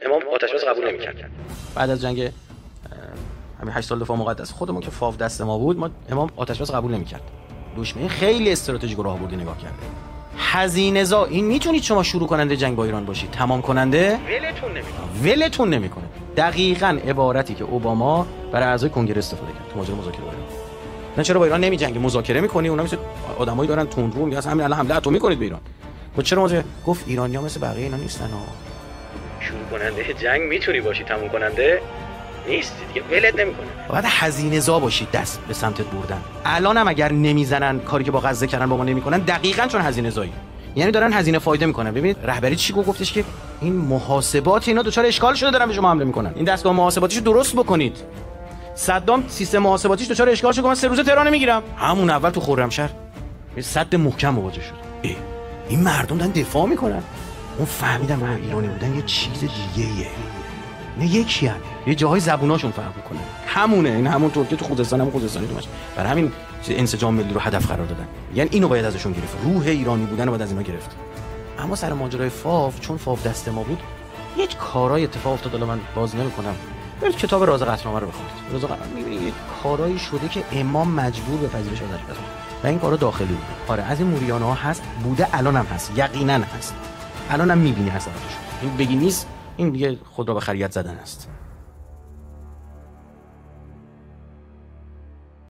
امام آتش‌بس قبول نمی‌کرد. بعد از جنگ همین 8 سال دفاع مقدس خودمون که فاو دست ما بود، ما امام آتش‌بس قبول نمی‌کرد. دشمن خیلی استراتژیک راهبردی نگاه کرده. هزینه‌زا این میتونید شما شروع کننده جنگ با ایران باشید، تمام کننده ولتون نمی‌کنه. دقیقاً عبارتی که اوباما برای اعضای کنگره استفاده کرد تو ماجرا مذاکره با ایران. نه چرا با ایران نمی‌جنگی، مذاکره می‌کنی؟ اونا مثل آدمایی دارن تندرو میگن همین الان حمله اتمی کنید به ایران. چرا مذاکره؟ گفت ایرانی‌ها مثل بقیه اینا نیستن ها. شروع کننده جنگ میتونی باشی، تموم کننده نیستی دیگه، ولت نمی‌کنه. باید هزینه‌زا باشید دست به سمتت بردن. الانم اگر نمیزنن کاری که با غزه کردن با ما نمی‌کنن، دقیقاً چون هزینه‌زایی. یعنی دارن هزینه فایده میکنن. ببینید رهبری چی گفتش که این محاسبات اینا دچار اشکال شده، دارن به شما حمله میکنن. این دستگاه محاسباتیشو درست بکنید. صدام سیستم محاسباتیش دچار اشکال شد، من 3 روزه تهران میگیرم. همون اول تو خرمشهر یه صد محکم مواجه شد. این مردم دارن دفاع میکنن. اون فهمیدن من ایرانی بودن یه چیز دیگه‌ایه. نه یکی همه. یه جاهای زبوناشون فرق میکنه. همونه. این همون طور که تو خوزستان هم خوزستانی تو باشه. برای همین انسجام ملی رو هدف قرار دادن. یعنی اینو باید ازشون گرفت. روح ایرانی بودن رو باید از اینا گرفت. اما سر ماجرای فاو، چون فاو دست ما بود، یک کارای اتفاق افتاد. الان من باز نمی‌کنم. برید کتاب راز قطعنامه رو بخونید. راز قطعنامه می‌بینید یک کارایی شده که امام مجبور به پذیرش ازش بود. و این کارا داخلی بود. آره از این موریانه‌ها هست، بوده، الانم هست. یقینا هست. الانم می‌بینی اثراتش. این بگی نیست، این دیگه خود را به خریت زدن است.